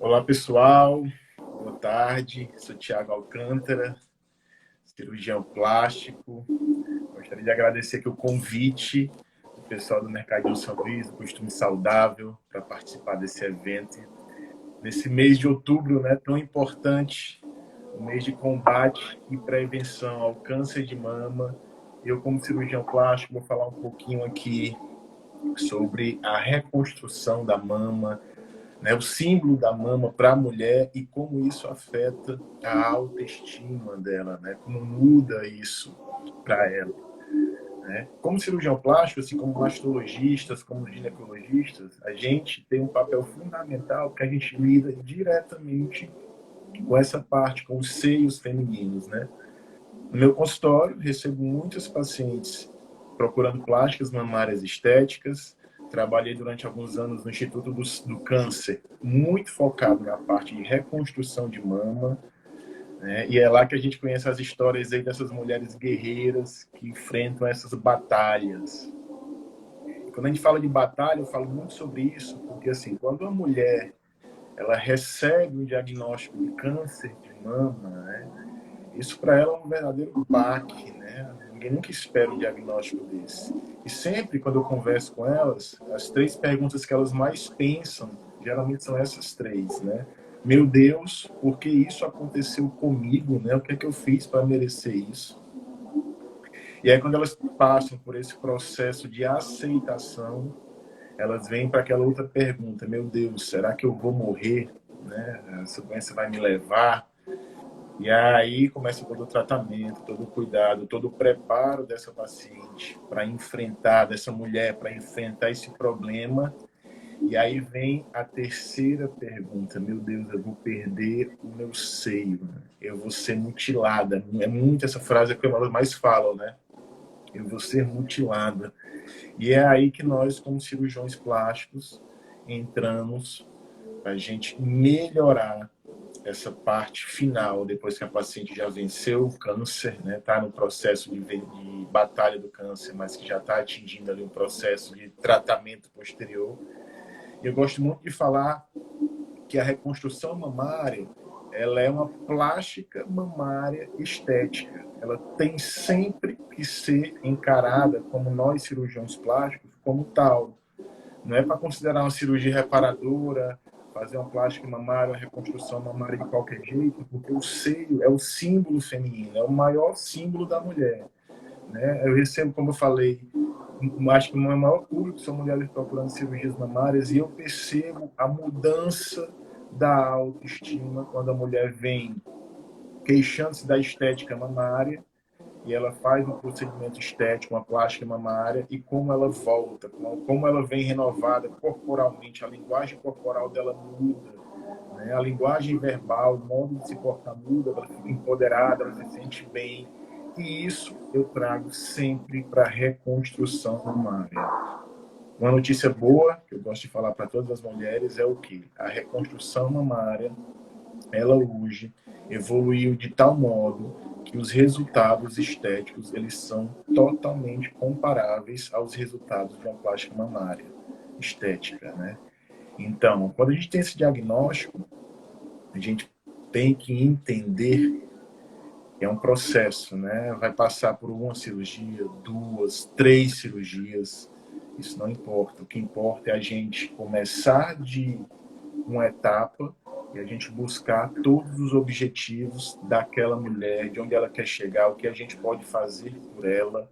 Olá, pessoal. Boa tarde. Sou Tiago Alcântara, cirurgião plástico. Gostaria de agradecer aqui o convite do pessoal do Mercadinho São Luís, do Costume Saudável, para participar desse evento. Nesse mês de outubro, né, tão importante, o mês de combate e prevenção ao câncer de mama. Eu, como cirurgião plástico, vou falar um pouquinho aqui sobre a reconstrução da mama, né, o símbolo da mama para a mulher e como isso afeta a autoestima dela, né, como muda isso para ela. Né? Como cirurgião plástico, assim como mastologistas, como ginecologistas, a gente tem um papel fundamental porque a gente lida diretamente com essa parte, com os seios femininos. Né? No meu consultório, recebo muitos pacientes procurando plásticas mamárias estéticas. Trabalhei durante alguns anos no Instituto do Câncer, muito focado na parte de reconstrução de mama, né? E é lá que a gente conhece as histórias aí dessas mulheres guerreiras que enfrentam essas batalhas. E quando a gente fala de batalha, eu falo muito sobre isso, porque assim, quando a mulher ela recebe um diagnóstico de câncer de mama, né? Isso para ela é um verdadeiro baque, né? Ninguém nunca espera um diagnóstico desse. E sempre quando eu converso com elas, as três perguntas que elas mais pensam, geralmente são essas três, né? Meu Deus, por que isso aconteceu comigo, né? O que é que eu fiz para merecer isso? E aí quando elas passam por esse processo de aceitação, elas vêm para aquela outra pergunta: meu Deus, será que eu vou morrer? Né? Essa doença vai me levar? E aí começa todo o tratamento, todo o cuidado, todo o preparo dessa paciente para enfrentar, dessa mulher, para enfrentar esse problema. E aí vem a terceira pergunta: meu Deus, eu vou perder o meu seio, né? Eu vou ser mutilada. É muito essa frase que elas mais falam, né? Eu vou ser mutilada. E é aí que nós, como cirurgiões plásticos, entramos para a gente melhorar essa parte final, depois que a paciente já venceu o câncer, né, está no processo de batalha do câncer, mas que já está atingindo ali um processo de tratamento posterior. Eu gosto muito de falar que a reconstrução mamária ela é uma plástica mamária estética. Ela tem sempre que ser encarada como nós cirurgiões plásticos como tal. Não é para considerar uma cirurgia reparadora, fazer uma plástica mamária, uma reconstrução mamária de qualquer jeito, porque o seio é o símbolo feminino, é o maior símbolo da mulher. Né? Eu recebo, como eu falei, acho que o maior público são mulheres procurando cirurgias mamárias e eu percebo a mudança da autoestima quando a mulher vem queixando-se da estética mamária e ela faz um procedimento estético, uma plástica mamária, e como ela volta, como ela vem renovada corporalmente, a linguagem corporal dela muda, né? A linguagem verbal, o modo de se portar muda, ela fica empoderada, ela se sente bem. E isso eu trago sempre para a reconstrução mamária. Uma notícia boa, que eu gosto de falar para todas as mulheres, é o que? A reconstrução mamária ela hoje evoluiu de tal modo que os resultados estéticos eles são totalmente comparáveis aos resultados de uma plástica mamária estética, né? Então, quando a gente tem esse diagnóstico, a gente tem que entender que é um processo, né? Vai passar por uma cirurgia, duas, três cirurgias, isso não importa. O que importa é a gente começar de uma etapa e a gente buscar todos os objetivos daquela mulher, de onde ela quer chegar, o que a gente pode fazer por ela,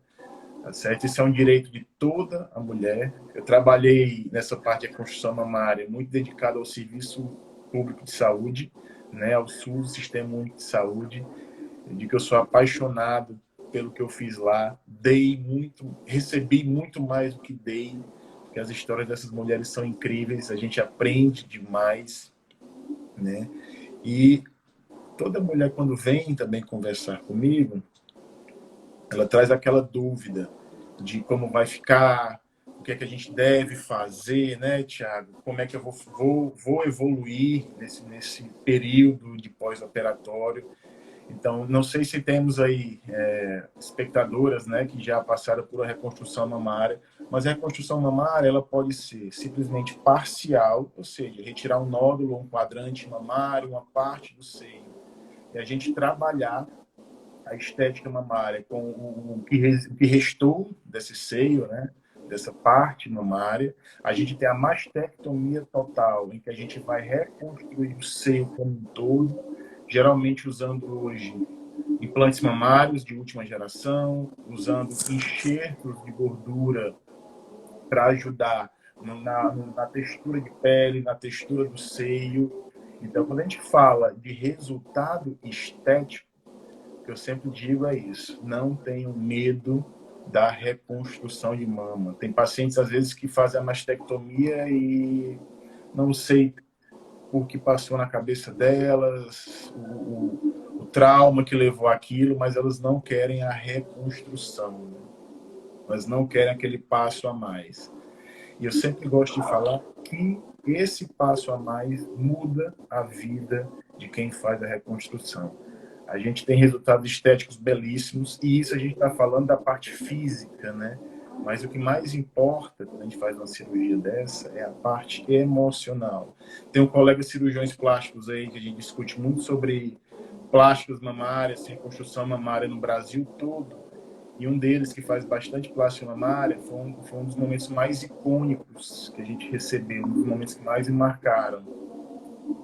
tá certo? Isso é um direito de toda a mulher. Eu trabalhei nessa parte de construção mamária, muito dedicado ao serviço público de saúde, né, ao SUS, Sistema Único de Saúde, de que eu sou apaixonado pelo que eu fiz lá, dei muito, recebi muito mais do que dei, porque as histórias dessas mulheres são incríveis, a gente aprende demais, né? E toda mulher, quando vem também conversar comigo, ela traz aquela dúvida de como vai ficar, o que é que a gente deve fazer, né, Tiago? Como é que eu vou evoluir nesse período de pós-operatório? Então, não sei se temos aí espectadoras, né, que já passaram por a reconstrução mamária, mas a reconstrução mamária ela pode ser simplesmente parcial, ou seja, retirar um nódulo, um quadrante mamário, uma parte do seio, e a gente trabalhar a estética mamária com o que restou desse seio, né, dessa parte mamária. A gente tem a mastectomia total, em que a gente vai reconstruir o seio como um todo, geralmente usando hoje implantes mamários de última geração, usando enxertos de gordura para ajudar na textura de pele, na textura do seio. Então, quando a gente fala de resultado estético, o que eu sempre digo é isso: não tenham medo da reconstrução de mama. Tem pacientes, às vezes, que fazem a mastectomia e não sei o que passou na cabeça delas, o trauma que levou aquilo, mas elas não querem a reconstrução. Elas não querem aquele passo a mais. E eu sempre gosto de falar que esse passo a mais muda a vida de quem faz a reconstrução. A gente tem resultados estéticos belíssimos, e isso a gente está falando da parte física, né? Mas o que mais importa quando a gente faz uma cirurgia dessa é a parte emocional. Tem um colega cirurgiões plásticos aí que a gente discute muito sobre plásticas mamárias, reconstrução mamária no Brasil todo, e um deles que faz bastante plástica mamária foi um dos momentos mais icônicos que a gente recebeu, um dos momentos que mais me marcaram.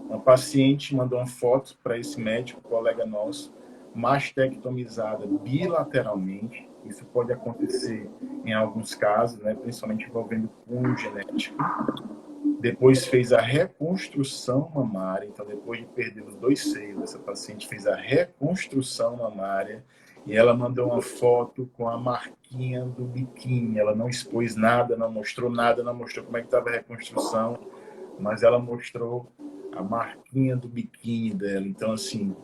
Uma paciente mandou uma foto para esse médico, colega nosso, mastectomizada bilateralmente. Isso pode acontecer em alguns casos, né, principalmente envolvendo cunho genético. Depois fez a reconstrução mamária. Então, depois de perder os dois seios, essa paciente fez a reconstrução mamária e ela mandou uma foto com a marquinha do biquíni. Ela não expôs nada, não mostrou nada, não mostrou como é que estava a reconstrução, mas ela mostrou a marquinha do biquíni dela. Então, assim,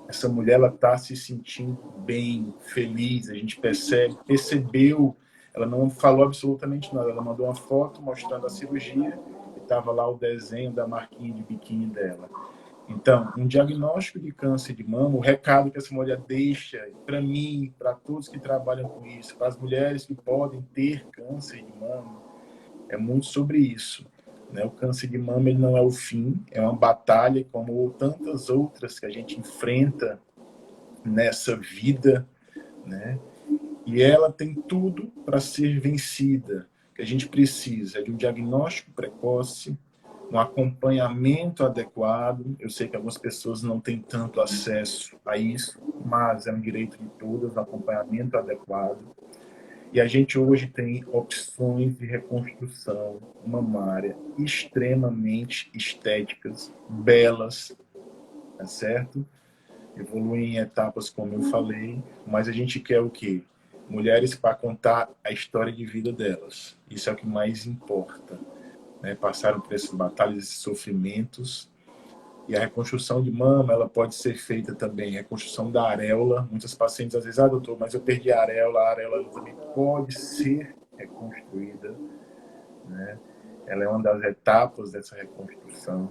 essa mulher ela está se sentindo bem, feliz. A gente percebeu. Ela não falou absolutamente nada. Ela mandou uma foto mostrando a cirurgia e estava lá o desenho da marquinha de biquíni dela. Então, um diagnóstico de câncer de mama, o recado que essa mulher deixa para mim, para todos que trabalham com isso, para as mulheres que podem ter câncer de mama, é muito sobre isso. Né? O câncer de mama ele não é o fim, é uma batalha como tantas outras que a gente enfrenta nessa vida, né? E ela tem tudo para ser vencida. O que a gente precisa é de um diagnóstico precoce, um acompanhamento adequado. Eu sei que algumas pessoas não têm tanto acesso a isso, mas é um direito de todas, um acompanhamento adequado. E a gente hoje tem opções de reconstrução mamária extremamente estéticas, belas, tá certo? Evoluem em etapas, como eu falei, mas a gente quer o quê? Mulheres para contar a história de vida delas. Isso é o que mais importa. Né? Passaram por essas batalhas e sofrimentos. E a reconstrução de mama, ela pode ser feita também, reconstrução da areola. Muitas pacientes às vezes, doutor, mas eu perdi a areola também pode ser reconstruída, né? Ela é uma das etapas dessa reconstrução.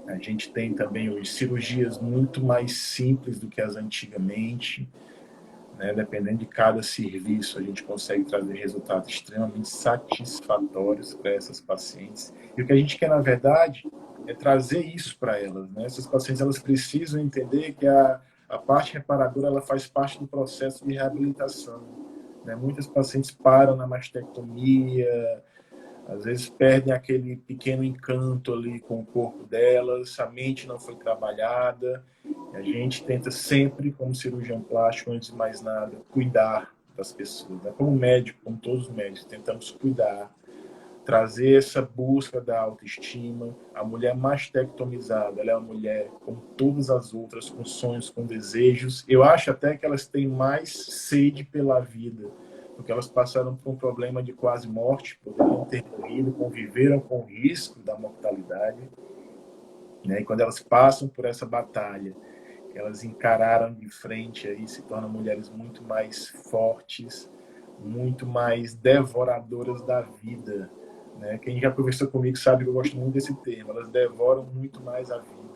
A gente tem também hoje cirurgias muito mais simples do que as antigamente, né? Dependendo de cada serviço, a gente consegue trazer resultados extremamente satisfatórios para essas pacientes. E o que a gente quer, na verdade, é trazer isso para elas, né? Essas pacientes elas precisam entender que a parte reparadora ela faz parte do processo de reabilitação. Né? Muitas pacientes param na mastectomia, às vezes perdem aquele pequeno encanto ali com o corpo delas, a mente não foi trabalhada. A gente tenta sempre, como cirurgião plástico, antes de mais nada, cuidar das pessoas. Né? Como médico, como todos os médicos, tentamos cuidar, trazer essa busca da autoestima. A mulher mastectomizada, ela é uma mulher como todas as outras, com sonhos, com desejos. Eu acho até que elas têm mais sede pela vida, porque elas passaram por um problema de quase morte, poderiam ter morrido, conviveram com o risco da mortalidade. Né? E quando elas passam por essa batalha, elas encararam de frente aí, se tornam mulheres muito mais fortes, muito mais devoradoras da vida. Né? Quem já conversou comigo sabe que eu gosto muito desse termo. Elas devoram muito mais a vida.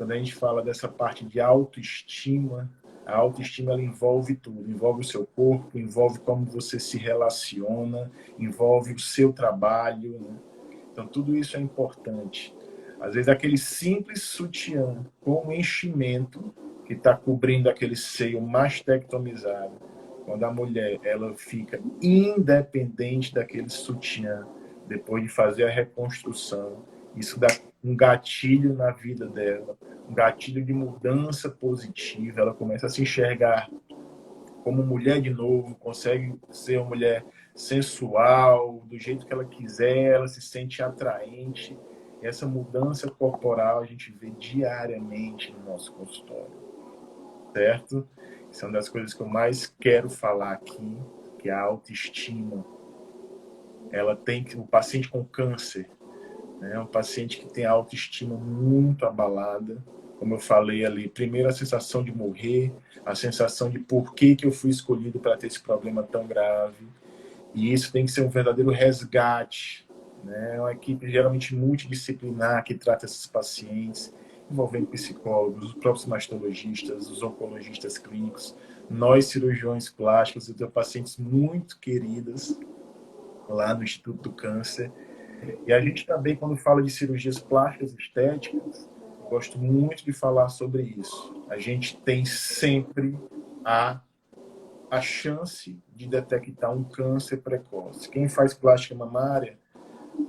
quando a gente fala dessa parte de autoestima, a autoestima ela envolve tudo, envolve o seu corpo, envolve como você se relaciona, envolve o seu trabalho, né? Então tudo isso é importante. Às vezes aquele simples sutiã com enchimento que está cobrindo aquele seio mastectomizado, quando a mulher ela fica independente daquele sutiã, depois de fazer a reconstrução, isso dá um gatilho na vida dela, um gatilho de mudança positiva, ela começa a se enxergar como mulher de novo, consegue ser uma mulher sensual, do jeito que ela quiser, ela se sente atraente. E essa mudança corporal a gente vê diariamente no nosso consultório, certo? Isso é uma das coisas que eu mais quero falar aqui, que é a autoestima. Ela tem que, o paciente com câncer, né, um paciente que tem a autoestima muito abalada, como eu falei ali, primeiro a sensação de morrer, a sensação de por que eu fui escolhido para ter esse problema tão grave. E isso tem que ser um verdadeiro resgate, né? É uma equipe geralmente multidisciplinar que trata esses pacientes, envolvendo psicólogos, os próprios mastologistas, os oncologistas clínicos, nós cirurgiões plásticos, eu tenho pacientes muito queridas lá no Instituto do Câncer. E a gente também, quando fala de cirurgias plásticas estéticas, gosto muito de falar sobre isso. A gente tem sempre a chance de detectar um câncer precoce. Quem faz plástica mamária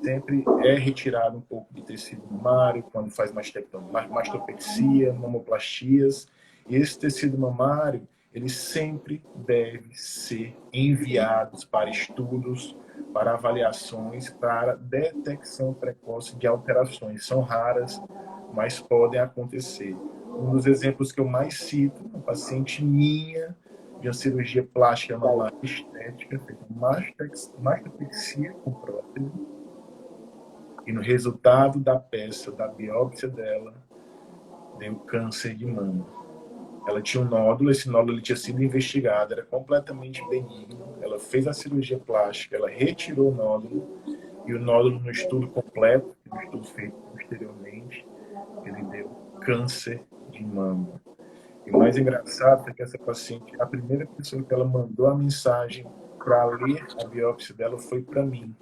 sempre é retirado um pouco de tecido mamário quando faz mastopexia, mamoplastias. E esse tecido mamário, ele sempre deve ser enviado para estudos, para avaliações, para detecção precoce de alterações. São raras, mas podem acontecer. Um dos exemplos que eu mais cito, uma paciente minha, de uma cirurgia plástica mamária estética, feita mastopexia com prótese, e no resultado da peça, da biópsia dela, deu câncer de mama. Ela tinha um nódulo, esse nódulo ele tinha sido investigado, era completamente benigno. Ela fez a cirurgia plástica, ela retirou o nódulo, e o nódulo no estudo completo, no estudo feito posteriormente, ele deu câncer de mama. E o mais engraçado é que essa paciente, a primeira pessoa que ela mandou a mensagem para ler a biópsia dela foi para mim.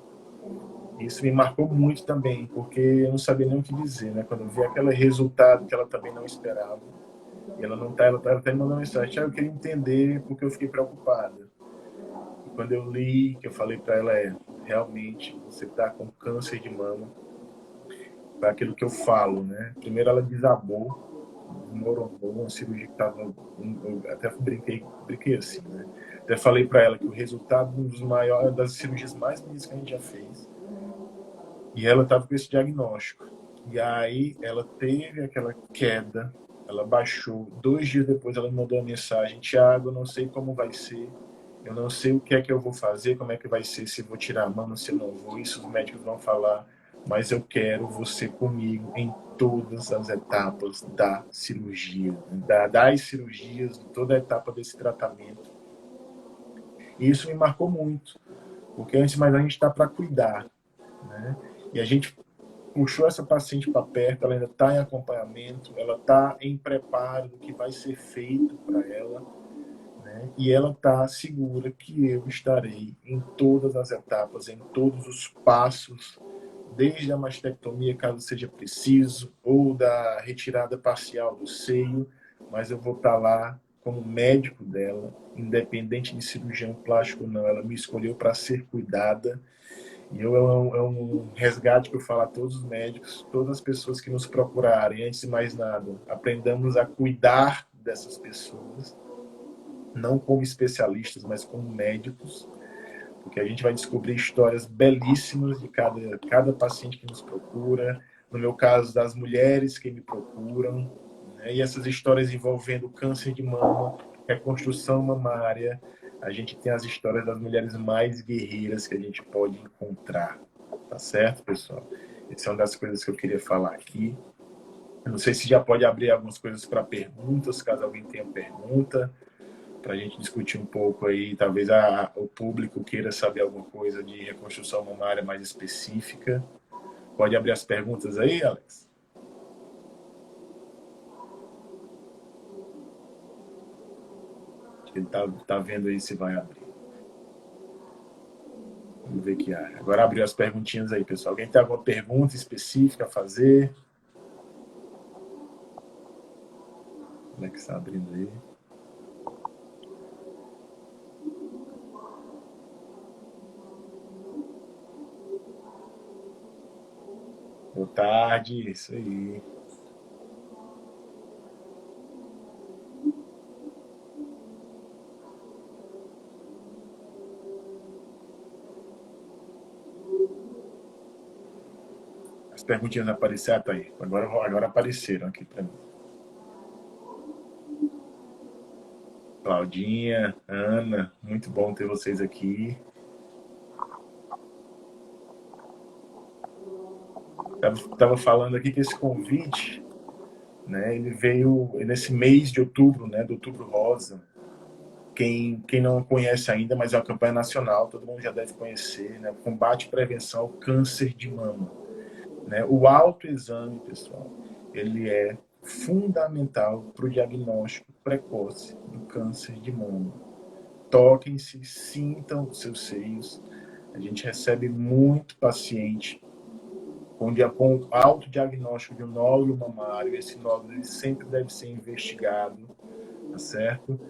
Isso me marcou muito também, porque eu não sabia nem o que dizer, né? Quando eu vi aquele resultado que ela também não esperava, e ela não tá, ela até me mandou uma mensagem, eu queria entender porque eu fiquei preocupada. E quando eu li, que eu falei para ela realmente você está com câncer de mama, foi aquilo que eu falo, né? Primeiro ela desabou, desmoronou, uma cirurgia que estava, eu até brinquei assim, né? Até falei para ela que o resultado dos maiores, das cirurgias mais bonitas que a gente já fez. E ela estava com esse diagnóstico. E aí ela teve aquela queda, ela baixou. 2 dias depois ela me mandou uma mensagem: Tiago, eu não sei como vai ser, eu não sei o que é que eu vou fazer, como é que vai ser, se eu vou tirar a mama, se eu não vou, isso os médicos vão falar, mas eu quero você comigo em todas as etapas da cirurgia, das cirurgias, de toda a etapa desse tratamento. E isso me marcou muito, porque antes de mais a gente está para cuidar, né? E a gente puxou essa paciente para perto, ela ainda está em acompanhamento, ela está em preparo do que vai ser feito para ela, né? E ela está segura que eu estarei em todas as etapas, em todos os passos, desde a mastectomia, caso seja preciso, ou da retirada parcial do seio, mas eu vou estar lá como médico dela, independente de cirurgião plástico ou não, ela me escolheu para ser cuidada. E é um resgate que eu falo a todos os médicos, todas as pessoas que nos procurarem, antes de mais nada, aprendamos a cuidar dessas pessoas, não como especialistas, mas como médicos, porque a gente vai descobrir histórias belíssimas de cada paciente que nos procura, no meu caso, das mulheres que me procuram, né? E essas histórias envolvendo câncer de mama, reconstrução mamária, a gente tem as histórias das mulheres mais guerreiras que a gente pode encontrar. Tá certo, pessoal? Essa é uma das coisas que eu queria falar aqui. Eu não sei se já pode abrir algumas coisas para perguntas, caso alguém tenha pergunta, para a gente discutir um pouco aí. Talvez o público queira saber alguma coisa de reconstrução mamária mais específica. Pode abrir as perguntas aí, Alex? Ele tá vendo aí se vai abrir. Vamos ver que há. Agora abriu as perguntinhas aí, pessoal. Alguém tem alguma pergunta específica a fazer? Como é que está abrindo aí? Boa tarde, isso aí. As perguntinhas apareceram, tá aí. Agora apareceram aqui para mim. Claudinha, Ana, muito bom ter vocês aqui. Tava falando aqui que esse convite, né, ele veio nesse mês de outubro, né, do Outubro Rosa. Quem não conhece ainda, mas é uma campanha nacional, todo mundo já deve conhecer, né, combate e prevenção ao câncer de mama. Né? O autoexame, pessoal, ele é fundamental para o diagnóstico precoce do câncer de mama. Toquem-se, sintam os seus seios. A gente recebe muito paciente com autodiagnóstico de um nódulo mamário. Esse nódulo ele sempre deve ser investigado, tá certo?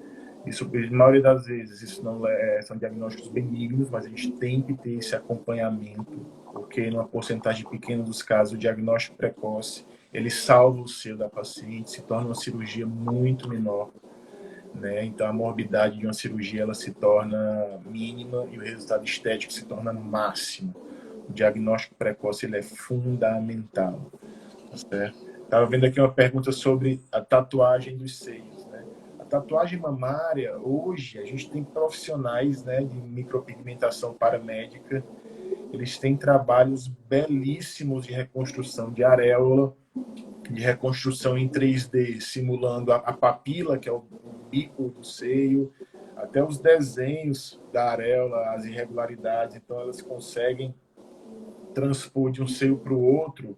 Isso, na maioria das vezes, isso não são diagnósticos benignos, mas a gente tem que ter esse acompanhamento, porque numa porcentagem pequena dos casos, o diagnóstico precoce, ele salva o seio da paciente, se torna uma cirurgia muito menor, né? Então, a morbidade de uma cirurgia, ela se torna mínima e o resultado estético se torna máximo. O diagnóstico precoce, ele é fundamental, tá certo? Estava vendo aqui uma pergunta sobre a tatuagem dos seios, né? A tatuagem mamária, hoje, a gente tem profissionais, né, de micropigmentação paramédica, eles têm trabalhos belíssimos de reconstrução de areola, de reconstrução em 3D, simulando a papila, que é o bico do seio, até os desenhos da areola, as irregularidades. Então, elas conseguem transpor de um seio para o outro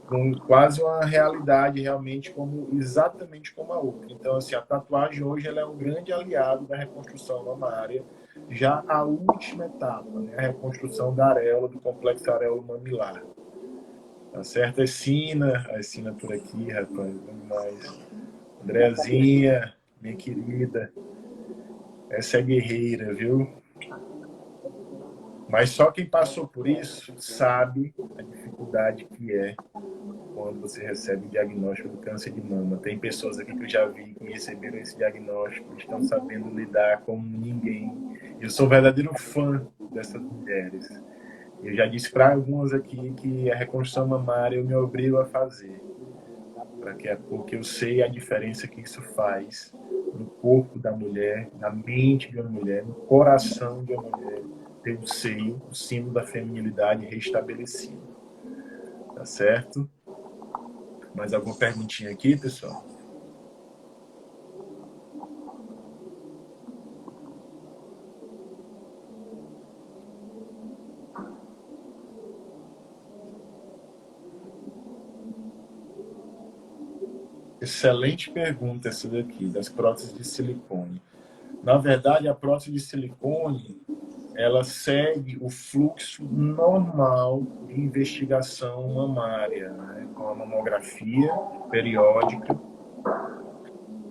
com quase uma realidade realmente exatamente como a outra. Então, assim, a tatuagem hoje ela é um grande aliado da reconstrução mamária. Já a última etapa, né, a reconstrução da areola, do complexo areolo-mamilar. Tá certo? A Sina por aqui, rapaz, vamos mais. Andreazinha, minha querida, essa é guerreira, viu? Mas só quem passou por isso sabe a dificuldade que é quando você recebe o diagnóstico do câncer de mama. Tem pessoas aqui que eu já vi que receberam esse diagnóstico, estão sabendo lidar como ninguém. Eu sou verdadeiro fã dessas mulheres. Eu já disse para algumas aqui que a reconstrução mamária eu me obrigo a fazer, porque eu sei a diferença que isso faz no corpo da mulher, na mente de uma mulher, no coração de uma mulher, ter o seio, o símbolo da feminilidade restabelecido. Tá certo? Mais alguma perguntinha aqui, pessoal? Excelente pergunta essa daqui, das próteses de silicone. Na verdade, a prótese de silicone, ela segue o fluxo normal de investigação mamária, né? Com a mamografia periódica.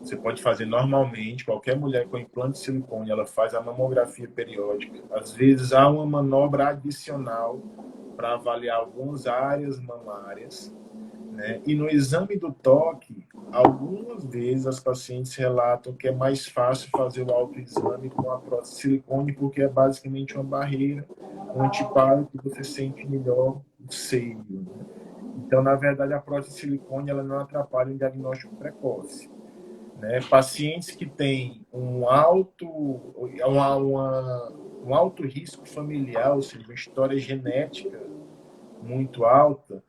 Você pode fazer normalmente, qualquer mulher com implante de silicone, ela faz a mamografia periódica. Às vezes há uma manobra adicional para avaliar algumas áreas mamárias, né? E no exame do toque, algumas vezes as pacientes relatam que é mais fácil fazer o autoexame com a prótese de silicone, porque é basicamente uma barreira, um antiparo que você sente melhor o seio, né? Então, na verdade, a prótese de silicone ela não atrapalha o diagnóstico precoce, né? Pacientes que têm um alto risco familiar, ou seja, uma história genética muito alta,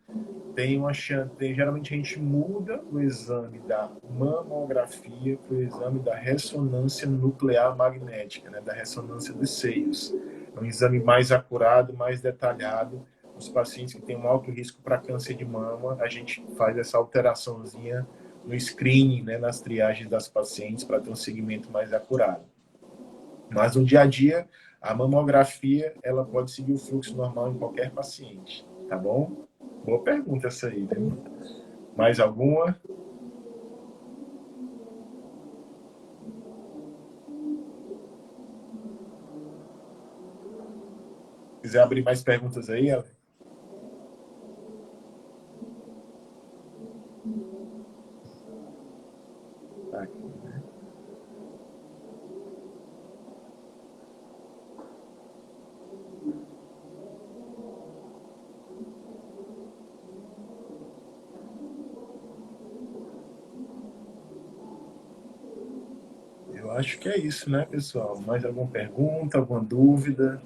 tem uma chance, geralmente a gente muda o exame da mamografia para o exame da ressonância nuclear magnética, né, da ressonância dos seios. É um exame mais acurado, mais detalhado. Os pacientes que têm um alto risco para câncer de mama, a gente faz essa alteraçãozinha no screening, né, nas triagens das pacientes para ter um segmento mais acurado. Mas no dia a dia, a mamografia, ela pode seguir o fluxo normal em qualquer paciente, tá bom? Boa pergunta essa aí, né? Mais alguma? Quiser abrir mais perguntas aí, ela? Tá aqui, né? Eu acho que é isso, né, pessoal? Mais alguma pergunta, alguma dúvida?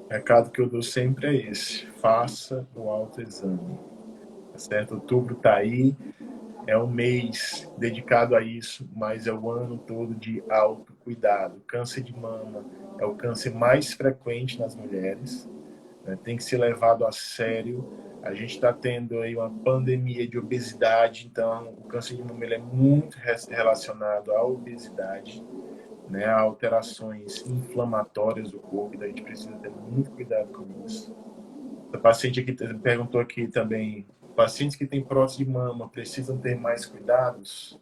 O recado que eu dou sempre é esse: faça o autoexame. Tá certo? Outubro está aí, é um mês dedicado a isso, mas é o ano todo de autocuidado. Câncer de mama é o câncer mais frequente nas mulheres, né? Tem que ser levado a sério. A gente está tendo aí uma pandemia de obesidade, então o câncer de mama ele é muito relacionado à obesidade, né? A alterações inflamatórias do corpo, então a gente precisa ter muito cuidado com isso. A paciente aqui perguntou aqui também, pacientes que têm prótese de mama precisam ter mais cuidados?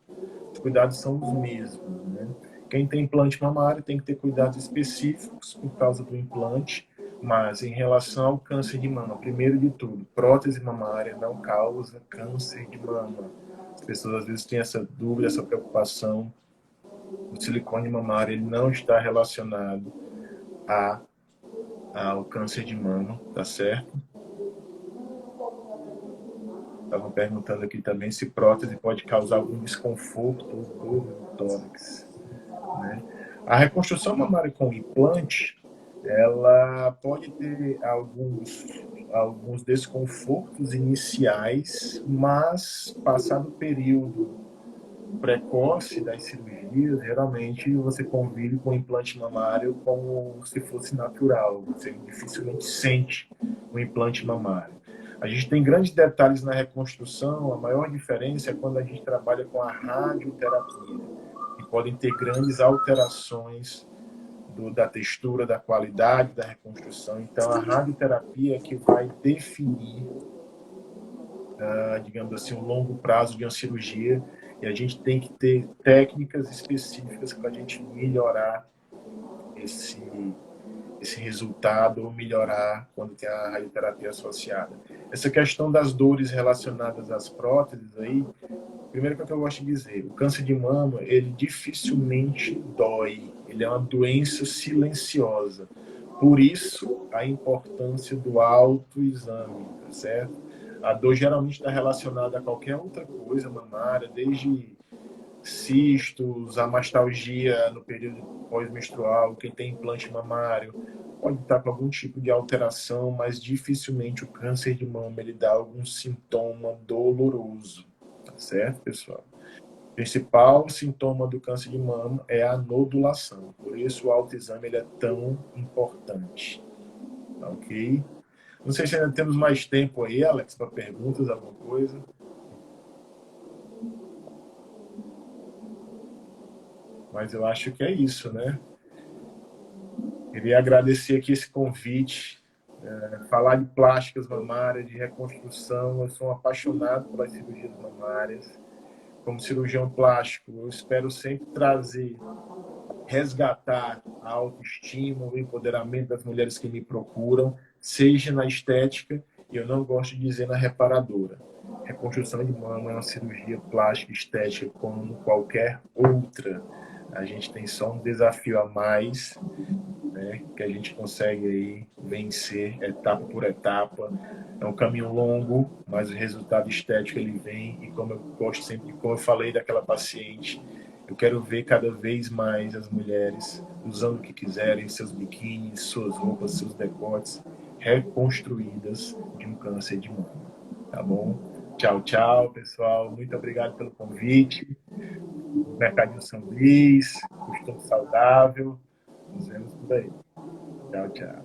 Os cuidados são os mesmos, né? Quem tem implante mamário tem que ter cuidados específicos por causa do implante, mas em relação ao câncer de mama, primeiro de tudo, prótese mamária não causa câncer de mama. As pessoas às vezes têm essa dúvida, essa preocupação. O silicone mamário ele não está relacionado ao câncer de mama, tá certo? Estavam perguntando aqui também se prótese pode causar algum desconforto ou dor no tórax, né? A reconstrução mamária com implante, ela pode ter alguns desconfortos iniciais, mas passado o período precoce das cirurgias, geralmente você convive com o implante mamário como se fosse natural. Você dificilmente sente o implante mamário. A gente tem grandes detalhes na reconstrução. A maior diferença é quando a gente trabalha com a radioterapia, que podem ter grandes alterações da textura, da qualidade da reconstrução. Então, a radioterapia é que vai definir, digamos assim, o longo prazo de uma cirurgia, e a gente tem que ter técnicas específicas para a gente melhorar esse, esse resultado, ou melhorar quando tem a radioterapia associada. Essa questão das dores relacionadas às próteses aí, primeiro que eu gosto de dizer, o câncer de mama, ele dificilmente dói, ele é uma doença silenciosa. Por isso, a importância do autoexame, tá certo? A dor geralmente está relacionada a qualquer outra coisa mamária, desde cistos, a mastalgia no período pós-menstrual, quem tem implante mamário, pode estar com algum tipo de alteração, mas dificilmente o câncer de mama ele dá algum sintoma doloroso, tá certo, pessoal? O principal sintoma do câncer de mama é a nodulação, por isso o autoexame ele é tão importante, tá ok? Não sei se ainda temos mais tempo aí, Alex, para perguntas, alguma coisa. Mas eu acho que é isso, né? Queria agradecer aqui esse convite, falar de plásticas mamárias, de reconstrução. Eu sou um apaixonado pelas cirurgias mamárias. Como cirurgião plástico, eu espero sempre trazer, resgatar a autoestima, o empoderamento das mulheres que me procuram, seja na estética, e eu não gosto de dizer na reparadora. Reconstrução de mama é uma cirurgia plástica estética como qualquer outra. A gente tem só um desafio a mais, né, que a gente consegue aí vencer etapa por etapa. É um caminho longo, mas o resultado estético ele vem, e como eu gosto sempre, como eu falei daquela paciente, eu quero ver cada vez mais as mulheres usando o que quiserem, seus biquínis, suas roupas, seus decotes, reconstruídas de um câncer de mama. Tá bom? Tchau, tchau, pessoal. Muito obrigado pelo convite. Mercadinho São Luís, costume saudável. Nos vemos por aí. Tchau, tchau.